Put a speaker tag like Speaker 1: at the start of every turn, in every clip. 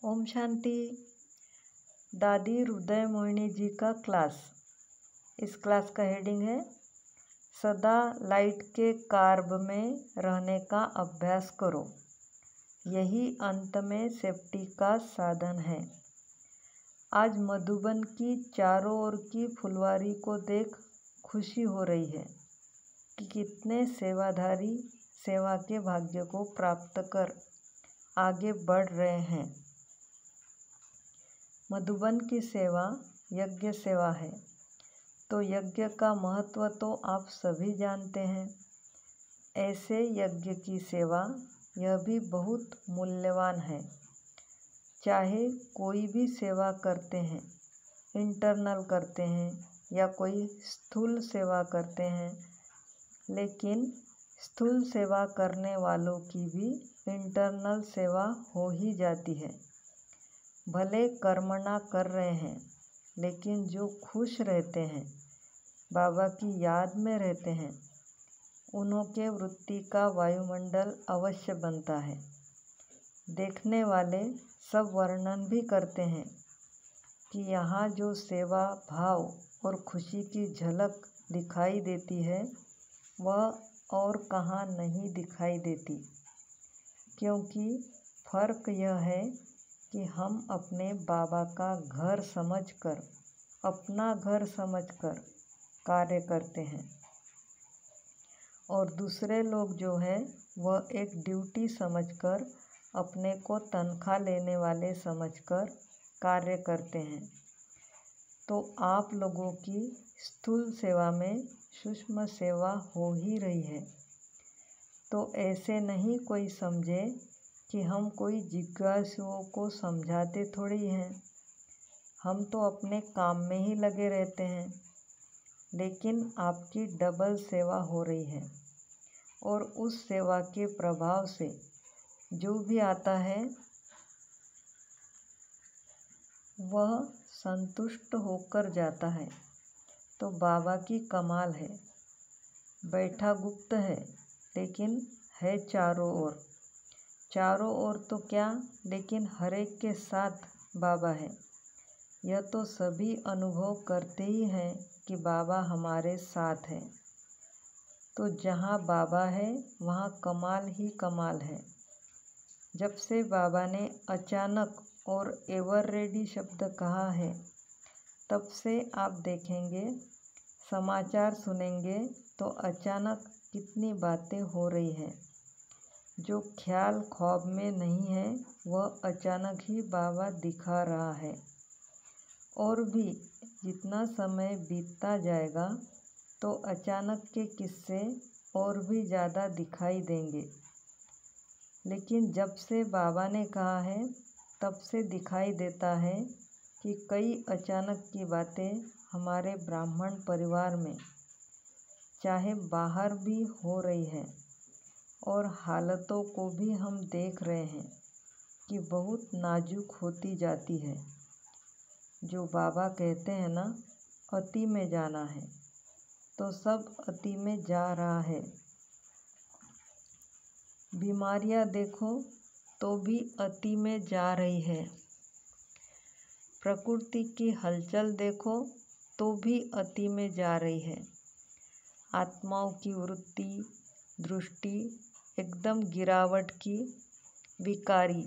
Speaker 1: ओम शांति। दादी हृदय मोहिनी जी का क्लास। इस क्लास का हेडिंग है सदा लाइट के कार्ब में रहने का अभ्यास करो, यही अंत में सेफ्टी का साधन है। आज मधुबन की चारों ओर की फुलवारी को देख खुशी हो रही है कि कितने सेवाधारी सेवा के भाग्य को प्राप्त कर आगे बढ़ रहे हैं। मधुबन की सेवा यज्ञ सेवा है, तो यज्ञ का महत्व तो आप सभी जानते हैं। ऐसे यज्ञ की सेवा यह भी बहुत मूल्यवान है। चाहे कोई भी सेवा करते हैं, इंटरनल करते हैं या कोई स्थूल सेवा करते हैं, लेकिन स्थूल सेवा करने वालों की भी इंटरनल सेवा हो ही जाती है। भले कर्मणा कर रहे हैं, लेकिन जो खुश रहते हैं, बाबा की याद में रहते हैं, उन्हों के वृत्ति का वायुमंडल अवश्य बनता है। देखने वाले सब वर्णन भी करते हैं कि यहाँ जो सेवा भाव और खुशी की झलक दिखाई देती है, वह और कहाँ नहीं दिखाई देती, क्योंकि फ़र्क यह है कि हम अपने बाबा का घर समझकर, अपना घर समझकर कार्य करते हैं, और दूसरे लोग जो है वह एक ड्यूटी समझकर, अपने को तनख्वाह लेने वाले समझकर कार्य करते हैं। तो आप लोगों की स्थूल सेवा में सूक्ष्म सेवा हो ही रही है। तो ऐसे नहीं कोई समझे कि हम कोई जिज्ञासुओं को समझाते थोड़ी हैं। हम तो अपने काम में ही लगे रहते हैं, लेकिन आपकी डबल सेवा हो रही है, और उस सेवा के प्रभाव से जो भी आता है वह संतुष्ट होकर जाता है। तो बाबा की कमाल है। बैठा गुप्त है, लेकिन है चारों ओर। चारों ओर तो क्या, लेकिन हर एक के साथ बाबा है। यह तो सभी अनुभव करते ही हैं कि बाबा हमारे साथ है। तो जहाँ बाबा है वहाँ कमाल ही कमाल है। जब से बाबा ने अचानक और एवर रेडी शब्द कहा है, तब से आप देखेंगे, समाचार सुनेंगे तो अचानक कितनी बातें हो रही हैं। जो ख्याल ख्वाब में नहीं है, वह अचानक ही बाबा दिखा रहा है। और भी जितना समय बीतता जाएगा, तो अचानक के किस्से और भी ज़्यादा दिखाई देंगे। लेकिन जब से बाबा ने कहा है, तब से दिखाई देता है कि कई अचानक की बातें हमारे ब्राह्मण परिवार में, चाहे बाहर भी हो रही है, और हालतों को भी हम देख रहे हैं कि बहुत नाजुक होती जाती है। जो बाबा कहते हैं ना, अति में जाना है, तो सब अति में जा रहा है। बीमारियां देखो तो भी अति में जा रही है। प्रकृति की हलचल देखो तो भी अति में जा रही है। आत्माओं की वृत्ति, दृष्टि एकदम गिरावट की, विकारी,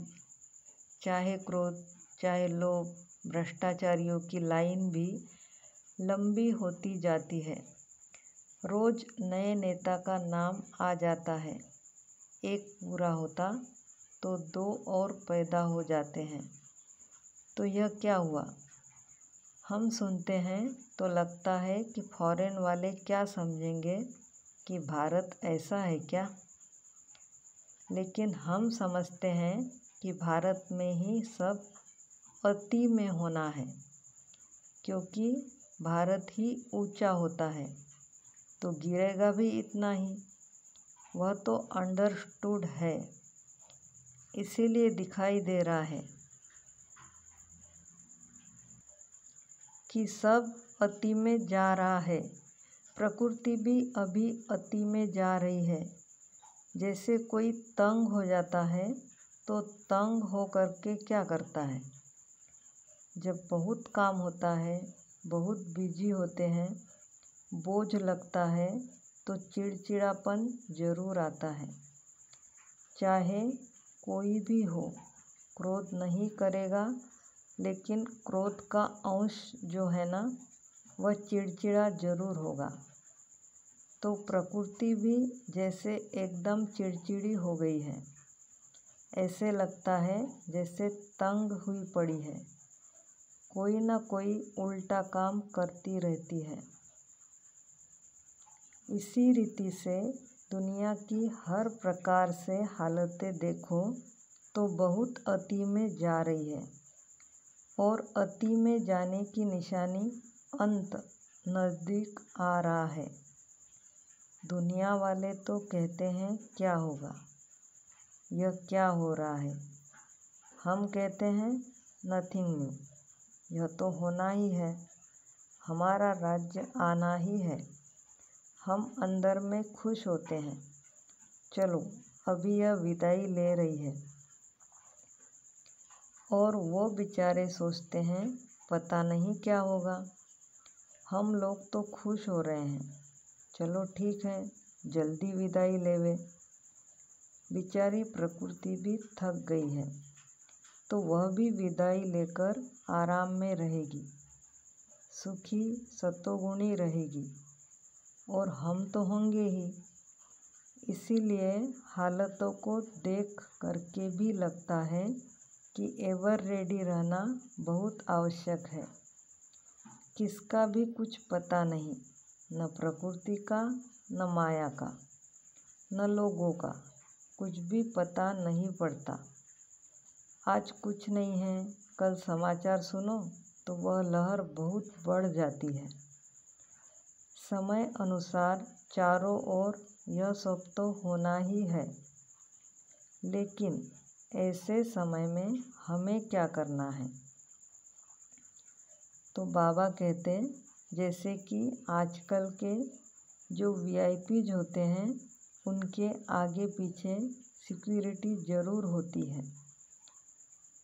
Speaker 1: चाहे क्रोध, चाहे लोभ, भ्रष्टाचारियों की लाइन भी लंबी होती जाती है। रोज नए नेता का नाम आ जाता है। एक पूरा होता तो दो और पैदा हो जाते हैं। तो यह क्या हुआ? हम सुनते हैं तो लगता है कि फॉरेन वाले क्या समझेंगे कि भारत ऐसा है क्या? लेकिन हम समझते हैं कि भारत में ही सब अति में होना है, क्योंकि भारत ही ऊंचा होता है तो गिरेगा भी इतना ही। वह तो अंडरस्टूड है, इसीलिए दिखाई दे रहा है कि सब अति में जा रहा है। प्रकृति भी अभी अति में जा रही है। जैसे कोई तंग हो जाता है तो तंग हो करके क्या करता है? जब बहुत काम होता है, बहुत बिजी होते हैं, बोझ लगता है तो चिड़चिड़ापन ज़रूर आता है। चाहे कोई भी हो, क्रोध नहीं करेगा, लेकिन क्रोध का अंश जो है ना, वह चिड़चिड़ा ज़रूर होगा। तो प्रकृति भी जैसे एकदम चिड़चिड़ी हो गई है, ऐसे लगता है जैसे तंग हुई पड़ी है, कोई ना कोई उल्टा काम करती रहती है। इसी रीति से दुनिया की हर प्रकार से हालतें देखो तो बहुत अति में जा रही है, और अति में जाने की निशानी अंत नज़दीक आ रहा है। दुनिया वाले तो कहते हैं क्या होगा, यह क्या हो रहा है। हम कहते हैं नथिंग न्यू, यह तो होना ही है, हमारा राज्य आना ही है। हम अंदर में खुश होते हैं, चलो अभी यह विदाई ले रही है। और वो बेचारे सोचते हैं पता नहीं क्या होगा, हम लोग तो खुश हो रहे हैं, चलो ठीक है जल्दी विदाई लेवे। बेचारी प्रकृति भी थक गई है, तो वह भी विदाई लेकर आराम में रहेगी, सुखी सतोगुणी रहेगी, और हम तो होंगे ही। इसीलिए हालतों को देख करके भी लगता है कि एवर रेडी रहना बहुत आवश्यक है। किसका भी कुछ पता नहीं, न प्रकृति का, न माया का, न लोगों का, कुछ भी पता नहीं पड़ता। आज कुछ नहीं है, कल समाचार सुनो तो वह लहर बहुत बढ़ जाती है। समय अनुसार चारों ओर यह सब तो होना ही है, लेकिन ऐसे समय में हमें क्या करना है? तो बाबा कहते जैसे कि आजकल के जो वीआईपीज होते हैं, उनके आगे पीछे सिक्योरिटी ज़रूर होती है।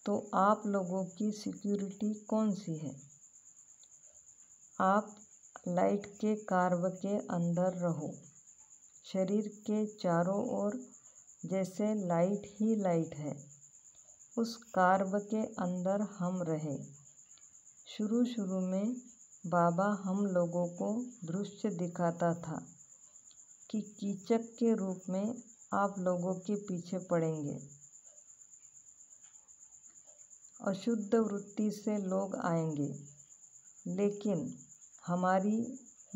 Speaker 1: तो आप लोगों की सिक्योरिटी कौन सी है? आप लाइट के कार्व के अंदर रहो, शरीर के चारों ओर जैसे लाइट ही लाइट है, उस कार्व के अंदर हम रहे। शुरू में बाबा हम लोगों को दृश्य दिखाता था कि कीचक के रूप में आप लोगों के पीछे पड़ेंगे, अशुद्ध वृत्ति से लोग आएंगे, लेकिन हमारी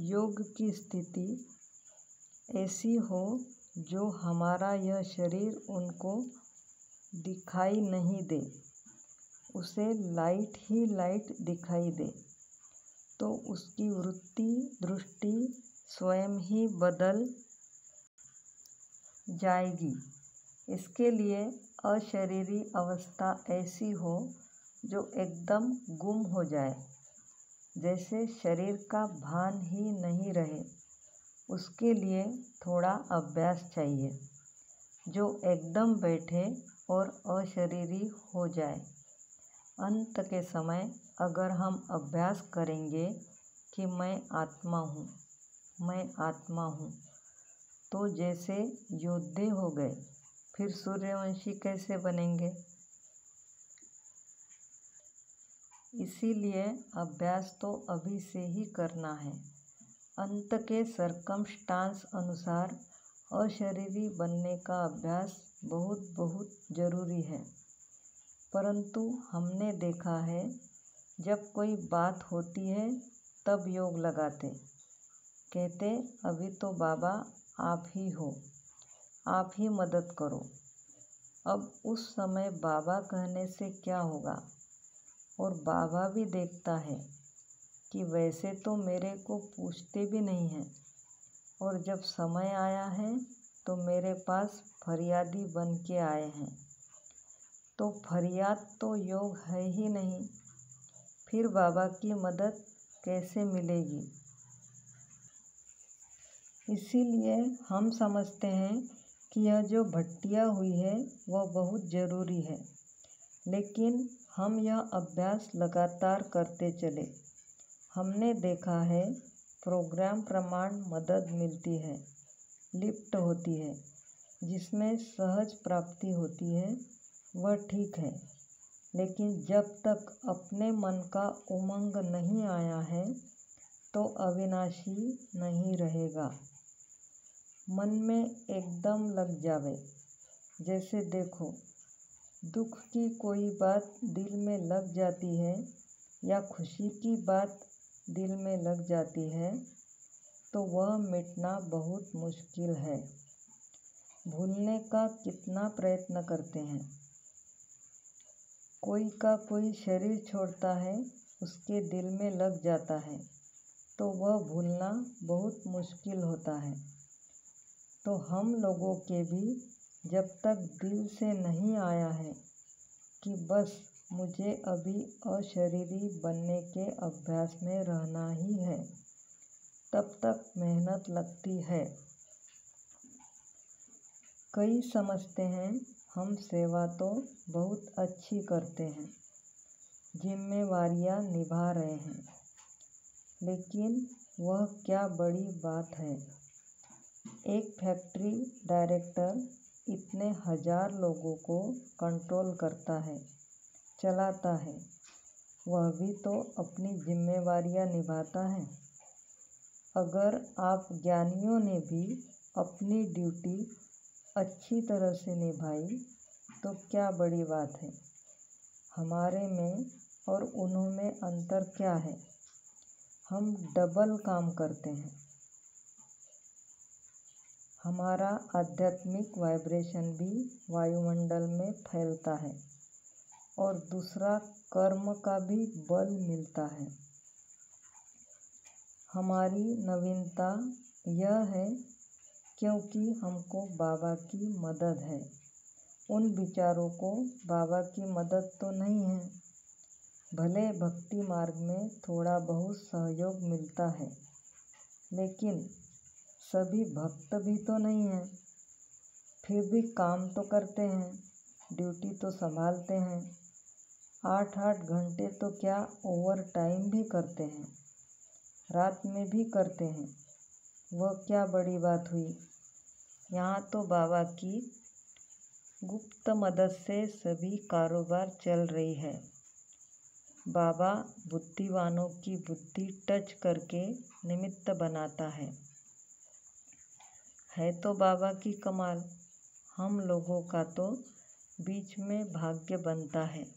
Speaker 1: योग की स्थिति ऐसी हो जो हमारा यह शरीर उनको दिखाई नहीं दे, उसे लाइट ही लाइट दिखाई दे, तो उसकी वृत्ति दृष्टि स्वयं ही बदल जाएगी। इसके लिए अशरीरी अवस्था ऐसी हो जो एकदम गुम हो जाए, जैसे शरीर का भान ही नहीं रहे। उसके लिए थोड़ा अभ्यास चाहिए, जो एकदम बैठे और अशरीरी हो जाए। अंत के समय अगर हम अभ्यास करेंगे कि मैं आत्मा हूँ, मैं आत्मा हूँ, तो जैसे योद्धे हो गए, फिर सूर्यवंशी कैसे बनेंगे? इसीलिए अभ्यास तो अभी से ही करना है। अंत के सरकमस्टांस अनुसार अशरीरी बनने का अभ्यास बहुत बहुत ज़रूरी है। परंतु हमने देखा है जब कोई बात होती है तब योग लगाते, कहते अभी तो बाबा आप ही हो, आप ही मदद करो। अब उस समय बाबा कहने से क्या होगा? और बाबा भी देखता है कि वैसे तो मेरे को पूछते भी नहीं हैं, और जब समय आया है तो मेरे पास फरियादी बन के आए हैं। तो फरियाद तो योग है ही नहीं, फिर बाबा की मदद कैसे मिलेगी? इसीलिए हम समझते हैं कि यह जो भट्टियाँ हुई है वह बहुत ज़रूरी है, लेकिन हम यह अभ्यास लगातार करते चले। हमने देखा है प्रोग्राम प्रमाण मदद मिलती है, लिफ्ट होती है, जिसमें सहज प्राप्ति होती है, वह ठीक है, लेकिन जब तक अपने मन का उमंग नहीं आया है तो अविनाशी नहीं रहेगा। मन में एकदम लग जावे। जैसे देखो, दुख की कोई बात दिल में लग जाती है या खुशी की बात दिल में लग जाती है तो वह मिटना बहुत मुश्किल है। भूलने का कितना प्रयत्न करते हैं। कोई का कोई शरीर छोड़ता है, उसके दिल में लग जाता है तो वह भूलना बहुत मुश्किल होता है। तो हम लोगों के भी जब तक दिल से नहीं आया है कि बस मुझे अभी अशरीरी बनने के अभ्यास में रहना ही है, तब तक मेहनत लगती है। कई समझते हैं हम सेवा तो बहुत अच्छी करते हैं, जिम्मेवारियां निभा रहे हैं, लेकिन वह क्या बड़ी बात है। एक फैक्ट्री डायरेक्टर इतने हजार लोगों को कंट्रोल करता है, चलाता है, वह भी तो अपनी जिम्मेवारियां निभाता है। अगर आप ज्ञानियों ने भी अपनी ड्यूटी अच्छी तरह से निभाई तो क्या बड़ी बात है। हमारे में और उन्होंने अंतर क्या है। हम डबल काम करते हैं। हमारा आध्यात्मिक वाइब्रेशन भी वायुमंडल में फैलता है और दूसरा कर्म का भी बल मिलता है। हमारी नवीनता यह है क्योंकि हमको बाबा की मदद है। उन विचारों को बाबा की मदद तो नहीं है। भले भक्ति मार्ग में थोड़ा बहुत सहयोग मिलता है, लेकिन सभी भक्त भी तो नहीं हैं। फिर भी काम तो करते हैं, ड्यूटी तो संभालते हैं। 8-8 घंटे तो क्या ओवर टाइम भी करते हैं, रात में भी करते हैं। वह क्या बड़ी बात हुई। यहाँ तो बाबा की गुप्त मदद से सभी कारोबार चल रही है। बाबा बुद्धिवानों की बुद्धि टच करके निमित्त बनाता है तो बाबा की कमाल। हम लोगों का तो बीच में भाग्य बनता है,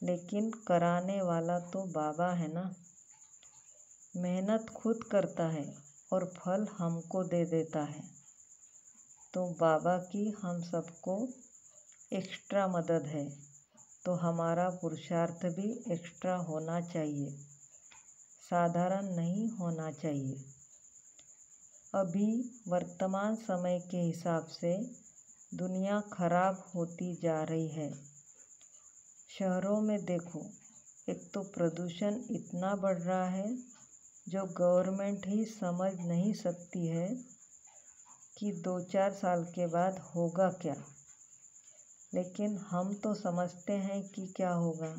Speaker 1: लेकिन कराने वाला तो बाबा है ना। मेहनत खुद करता है और फल हमको दे देता है। तो बाबा की हम सबको एक्स्ट्रा मदद है, तो हमारा पुरुषार्थ भी एक्स्ट्रा होना चाहिए, साधारण नहीं होना चाहिए। अभी वर्तमान समय के हिसाब से दुनिया खराब होती जा रही है। शहरों में देखो, एक तो प्रदूषण इतना बढ़ रहा है जो गवर्नमेंट ही समझ नहीं सकती है कि 2-4 साल के बाद होगा क्या। लेकिन हम तो समझते हैं कि क्या होगा।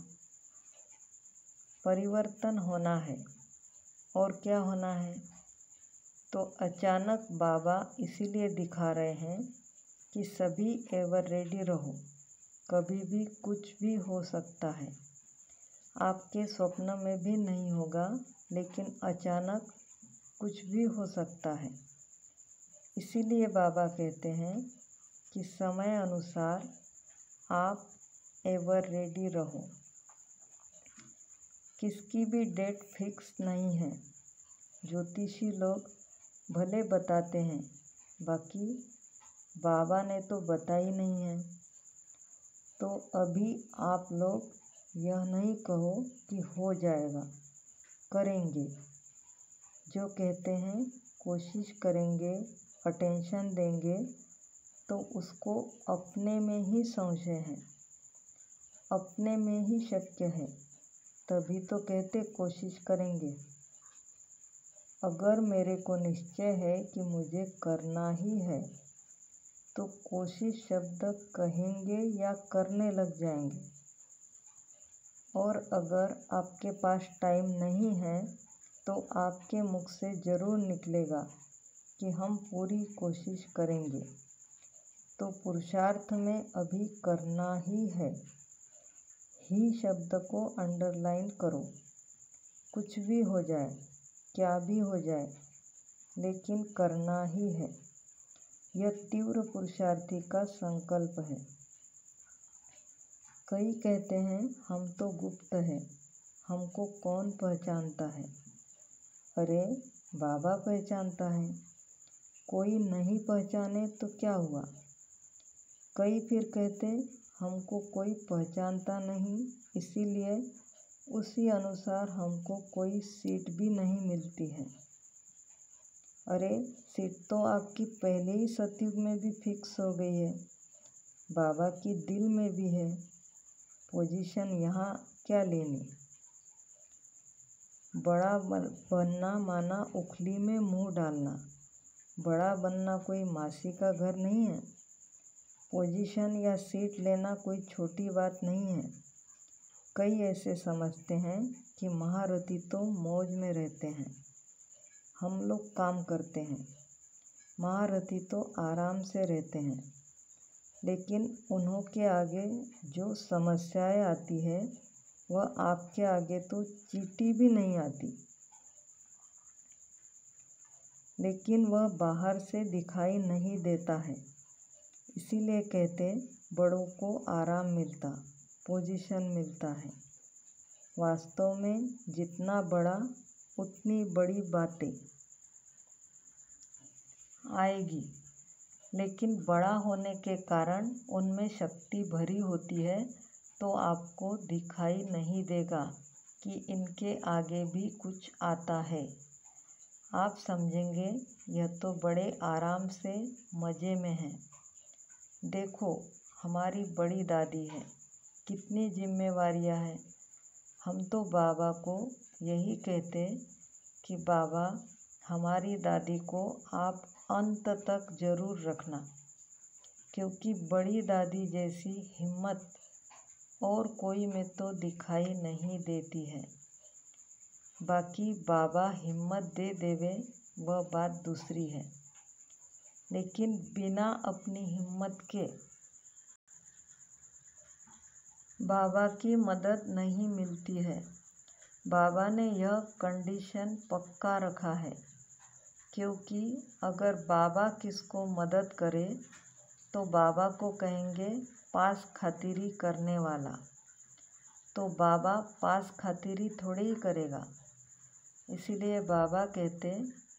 Speaker 1: परिवर्तन होना है। और क्या होना है। तो अचानक बाबा इसीलिए दिखा रहे हैं कि सभी एवर रेडी रहो, कभी भी कुछ भी हो सकता है। आपके स्वप्न में भी नहीं होगा, लेकिन अचानक कुछ भी हो सकता है। इसीलिए बाबा कहते हैं कि समय अनुसार आप एवर रेडी रहो। किसकी भी डेट फिक्स नहीं है। ज्योतिषी लोग भले बताते हैं, बाकी बाबा ने तो बताई नहीं है। तो अभी आप लोग यह नहीं कहो कि हो जाएगा, करेंगे। जो कहते हैं कोशिश करेंगे, अटेंशन देंगे, तो उसको अपने में ही संशय है, अपने में ही शक्य है, तभी तो कहते कोशिश करेंगे। अगर मेरे को निश्चय है कि मुझे करना ही है, तो कोशिश शब्द कहेंगे या करने लग जाएंगे। और अगर आपके पास टाइम नहीं है तो आपके मुख से ज़रूर निकलेगा कि हम पूरी कोशिश करेंगे। तो पुरुषार्थ में अभी करना ही है। ही शब्द को अंडरलाइन करो। कुछ भी हो जाए, क्या भी हो जाए, लेकिन करना ही है। यह तीव्र पुरुषार्थी का संकल्प है। कई कहते हैं हम तो गुप्त हैं, हमको कौन पहचानता है। अरे बाबा पहचानता है। कोई नहीं पहचाने तो क्या हुआ। कई फिर कहते हमको कोई पहचानता नहीं, इसीलिए उसी अनुसार हमको कोई सीट भी नहीं मिलती है। अरे सीट तो आपकी पहले ही सतयुग में भी फिक्स हो गई है, बाबा की दिल में भी है। पोजीशन यहाँ क्या लेनी। बड़ा बनना माना उखली में मुंह डालना। बड़ा बनना कोई मासी का घर नहीं है। पोजीशन या सीट लेना कोई छोटी बात नहीं है। कई ऐसे समझते हैं कि महारथी तो मौज में रहते हैं, हम लोग काम करते हैं। महारथी तो आराम से रहते हैं, लेकिन उन्हों के आगे जो समस्याएं आती है वह आपके आगे तो चींटी भी नहीं आती, लेकिन वह बाहर से दिखाई नहीं देता है। इसीलिए कहते बड़ों को आराम मिलता, पोजीशन मिलता है। वास्तव में जितना बड़ा उतनी बड़ी बातें आएगी, लेकिन बड़ा होने के कारण उनमें शक्ति भरी होती है, तो आपको दिखाई नहीं देगा कि इनके आगे भी कुछ आता है। आप समझेंगे यह तो बड़े आराम से मज़े में है। देखो हमारी बड़ी दादी है, कितनी जिम्मेवारियां हैं। हम तो बाबा को यही कहते कि बाबा हमारी दादी को आप अंत तक ज़रूर रखना, क्योंकि बड़ी दादी जैसी हिम्मत और कोई में तो दिखाई नहीं देती है। बाकी बाबा हिम्मत दे देवे वह बात दूसरी है, लेकिन बिना अपनी हिम्मत के बाबा की मदद नहीं मिलती है। बाबा ने यह कंडीशन पक्का रखा है, क्योंकि अगर बाबा किसको मदद करे तो बाबा को कहेंगे पास खातिरी करने वाला। तो बाबा पास खातिरी थोड़ी ही करेगा। इसीलिए बाबा कहते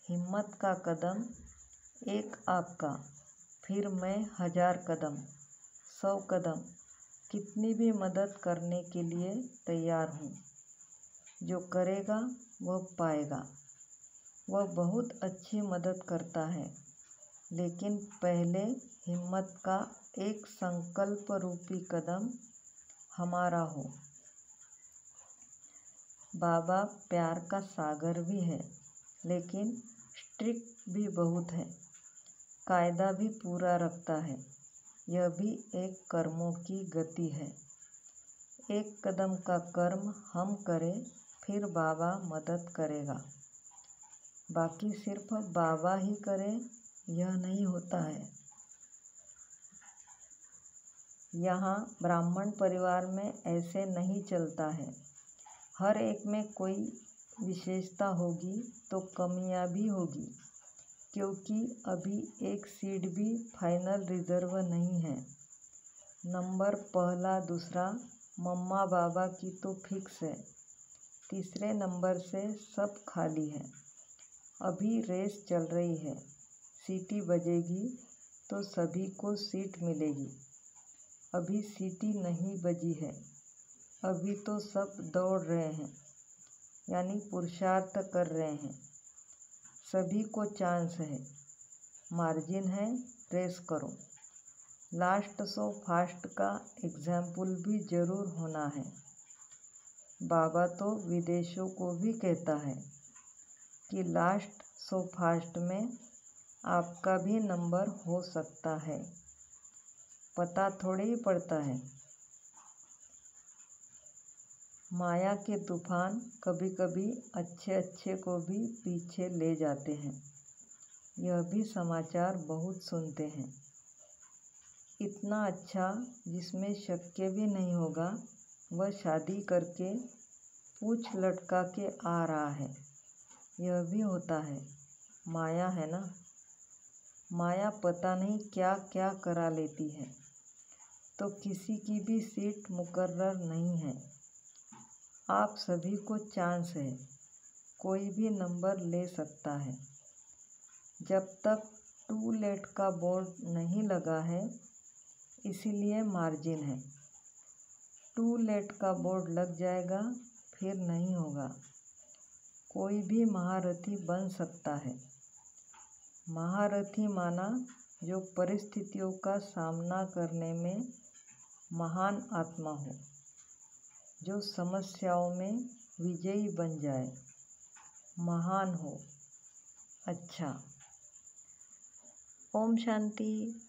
Speaker 1: हिम्मत का कदम एक आपका, फिर मैं 1000 कदम 100 कदम कितनी भी मदद करने के लिए तैयार हूँ। जो करेगा वह पाएगा। वह बहुत अच्छी मदद करता है, लेकिन पहले हिम्मत का एक संकल्प रूपी कदम हमारा हो। बाबा प्यार का सागर भी है, लेकिन स्ट्रिक्ट भी बहुत है। कायदा भी पूरा रखता है। यह भी एक कर्मों की गति है। एक कदम का कर्म हम करें, फिर बाबा मदद करेगा। बाकी सिर्फ बाबा ही करे यह नहीं होता है। यहाँ ब्राह्मण परिवार में ऐसे नहीं चलता है। हर एक में कोई विशेषता होगी तो कमियां भी होगी, क्योंकि अभी एक सीट भी फाइनल रिजर्व नहीं है। नंबर पहला दूसरा मम्मा बाबा की तो फिक्स है, तीसरे नंबर से सब खाली है। अभी रेस चल रही है, सीटी बजेगी तो सभी को सीट मिलेगी। अभी सीटी नहीं बजी है, अभी तो सब दौड़ रहे हैं, यानी पुरुषार्थ कर रहे हैं। सभी को चांस है, मार्जिन है, रेस करो। लास्ट सो फास्ट का एग्जाम्पल भी ज़रूर होना है। बाबा तो विदेशों को भी कहता है कि लास्ट सो फास्ट में आपका भी नंबर हो सकता है। पता थोड़े ही पड़ता है। माया के तूफान कभी कभी अच्छे अच्छे को भी पीछे ले जाते हैं। यह भी समाचार बहुत सुनते हैं। इतना अच्छा जिसमें शक्य भी नहीं होगा वह शादी करके पूछ लटका के आ रहा है। यह भी होता है। माया है ना। माया पता नहीं क्या क्या करा लेती है। तो किसी की भी सीट मुकर्रर नहीं है। आप सभी को चांस है। कोई भी नंबर ले सकता है। जब तक टू लेट का बोर्ड नहीं लगा है, इसीलिए मार्जिन है। टू लेट का बोर्ड लग जाएगा फिर नहीं होगा। कोई भी महारथी बन सकता है। महारथी माना जो परिस्थितियों का सामना करने में महान आत्मा हो, जो समस्याओं में विजयी बन जाए, महान हो। अच्छा, ओम शांति।